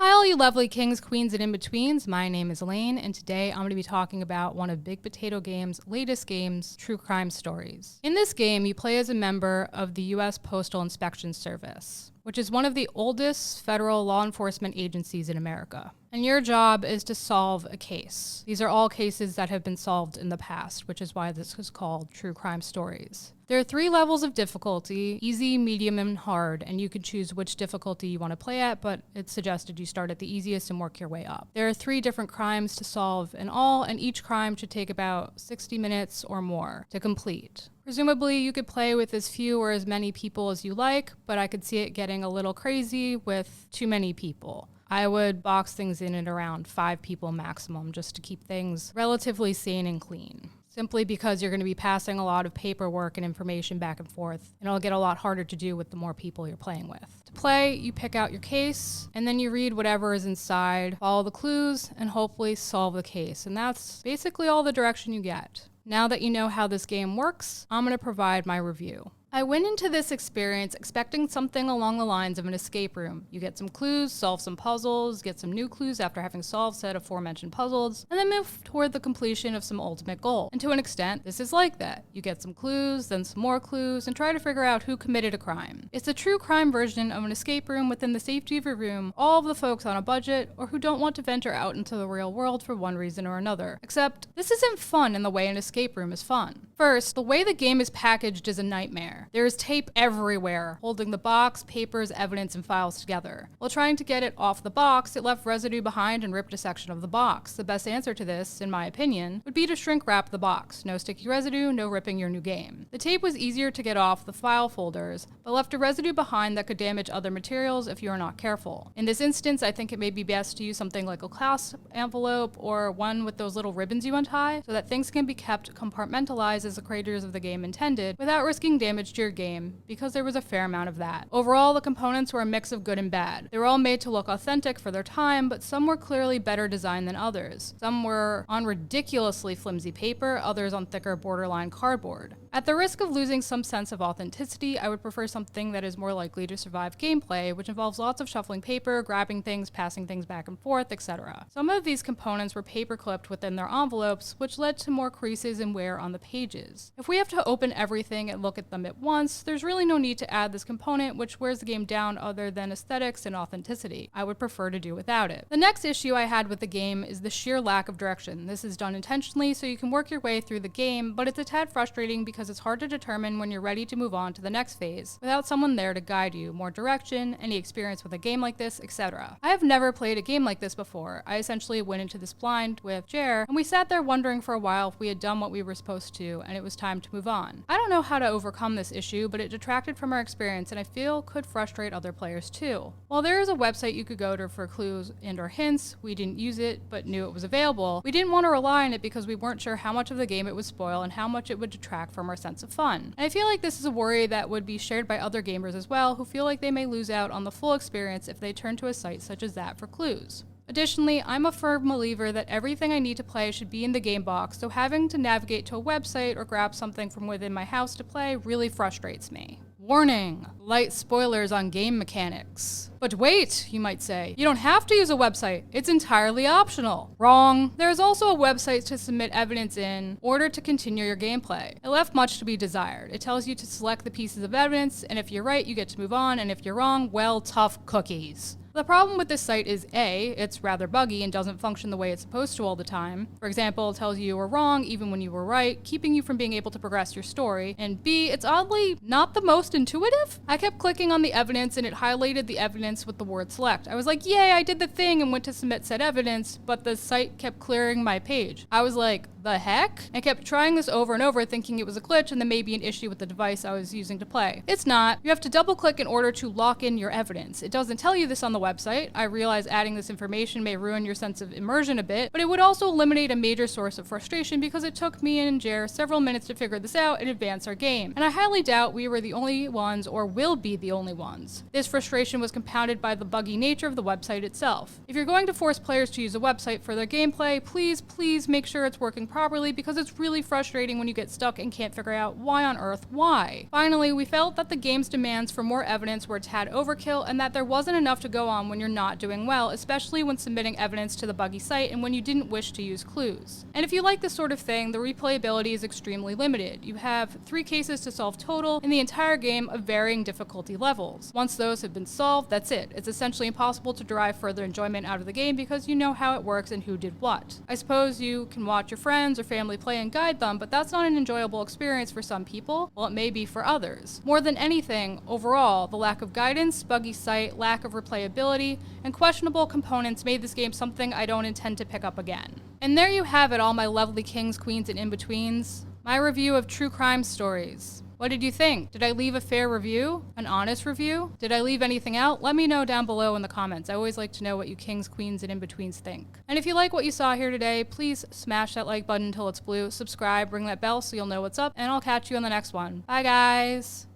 Hi all you lovely kings, queens, and in-betweens. My name is Elaine, and today I'm going to be talking about one of Big Potato Games' latest games, True Crime Stories. In this game, you play as a member of the U.S. Postal Inspection Service, which is one of the oldest federal law enforcement agencies in America. And your job is to solve a case. These are all cases that have been solved in the past, which is why this is called True Crime Stories. There are 3 levels of difficulty, easy, medium, and hard, and you can choose which difficulty you want to play at, but it's suggested you start at the easiest and work your way up. There are 3 different crimes to solve in all, and each crime should take about 60 minutes or more to complete. Presumably, you could play with as few or as many people as you like, but I could see it getting a little crazy with too many people. I would box things in at around 5 people maximum just to keep things relatively sane and clean. Simply because you're going to be passing a lot of paperwork and information back and forth, and it'll get a lot harder to do with the more people you're playing with. To play, you pick out your case, and then you read whatever is inside, follow the clues, and hopefully solve the case. And that's basically all the direction you get. Now that you know how this game works, I'm going to provide my review. I went into this experience expecting something along the lines of an escape room. You get some clues, solve some puzzles, get some new clues after having solved said aforementioned puzzles, and then move toward the completion of some ultimate goal. And to an extent, this is like that. You get some clues, then some more clues, and try to figure out who committed a crime. It's a true crime version of an escape room within the safety of your room, all of the folks on a budget, or who don't want to venture out into the real world for one reason or another. Except, this isn't fun in the way an escape room is fun. First, the way the game is packaged is a nightmare. There is tape everywhere, holding the box, papers, evidence, and files together. While trying to get it off the box, it left residue behind and ripped a section of the box. The best answer to this, in my opinion, would be to shrink wrap the box. No sticky residue, no ripping your new game. The tape was easier to get off the file folders, but left a residue behind that could damage other materials if you are not careful. In this instance, I think it may be best to use something like a clasp envelope or one with those little ribbons you untie, so that things can be kept compartmentalized as the creators of the game intended, without risking damage to your game, because there was a fair amount of that. Overall, the components were a mix of good and bad. They were all made to look authentic for their time, but some were clearly better designed than others. Some were on ridiculously flimsy paper, others on thicker borderline cardboard. At the risk of losing some sense of authenticity, I would prefer something that is more likely to survive gameplay, which involves lots of shuffling paper, grabbing things, passing things back and forth, etc. Some of these components were paper clipped within their envelopes, which led to more creases and wear on the pages. If we have to open everything and look at them at once, there's really no need to add this component, which wears the game down other than aesthetics and authenticity. I would prefer to do without it. The next issue I had with the game is the sheer lack of direction. This is done intentionally so you can work your way through the game, but it's a tad frustrating because it's hard to determine when you're ready to move on to the next phase without someone there to guide you, more direction, any experience with a game like this, etc. I have never played a game like this before. I essentially went into this blind with Jer, and we sat there wondering for a while if we had done what we were supposed to, and it was time to move on. I don't know how to overcome this issue, but it detracted from our experience and I feel could frustrate other players too. While there is a website you could go to for clues and or hints, we didn't use it but knew it was available. We didn't want to rely on it because we weren't sure how much of the game it would spoil and how much it would detract from our sense of fun. And I feel like this is a worry that would be shared by other gamers as well, who feel like they may lose out on the full experience if they turn to a site such as that for clues. Additionally, I'm a firm believer that everything I need to play should be in the game box, so having to navigate to a website or grab something from within my house to play really frustrates me. Warning! Light spoilers on game mechanics. But wait, you might say, you don't have to use a website. It's entirely optional. Wrong. There is also a website to submit evidence in order to continue your gameplay. It left much to be desired. It tells you to select the pieces of evidence, and if you're right, you get to move on, and if you're wrong, well, tough cookies. The problem with this site is A, it's rather buggy and doesn't function the way it's supposed to all the time. For example, it tells you were wrong even when you were right, keeping you from being able to progress your story. And B, it's oddly not the most intuitive. I kept clicking on the evidence and it highlighted the evidence with the word select. I was like, yay, I did the thing and went to submit said evidence, but the site kept clearing my page. I was like, the heck? I kept trying this over and over thinking it was a glitch and then maybe an issue with the device I was using to play. It's not. You have to double click in order to lock in your evidence. It doesn't tell you this on the website. I realize adding this information may ruin your sense of immersion a bit, but it would also eliminate a major source of frustration because it took me and Jer several minutes to figure this out and advance our game. And I highly doubt we were the only ones or will be the only ones. This frustration was compounded by the buggy nature of the website itself. If you're going to force players to use a website for their gameplay, please make sure it's working properly because it's really frustrating when you get stuck and can't figure out why on earth why. Finally, we felt that the game's demands for more evidence were a tad overkill and that there wasn't enough to go on when you're not doing well, especially when submitting evidence to the buggy site and when you didn't wish to use clues. And if you like this sort of thing, the replayability is extremely limited. You have 3 cases to solve total in the entire game of varying difficulty levels. Once those have been solved, that's it. It's essentially impossible to derive further enjoyment out of the game because you know how it works and who did what. I suppose you can watch your friends or family play and guide them, but that's not an enjoyable experience for some people. Well, it may be for others. More than anything, overall, the lack of guidance, buggy site, lack of replayability, and questionable components made this game something I don't intend to pick up again. And there you have it, all my lovely kings, queens, and in-betweens. My review of true crime stories. What did you think? Did I leave a fair review? An honest review? Did I leave anything out? Let me know down below in the comments. I always like to know what you kings, queens, and in-betweens think. And if you like what you saw here today, please smash that like button until it's blue, subscribe, ring that bell so you'll know what's up, and I'll catch you on the next one. Bye, guys!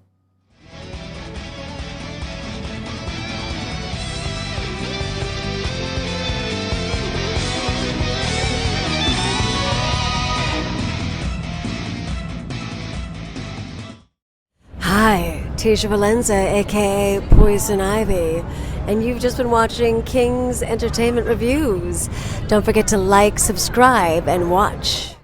Hi, Tisha Valenza, aka Poison Ivy, and you've just been watching King's Entertainment Reviews. Don't forget to like, subscribe, and watch.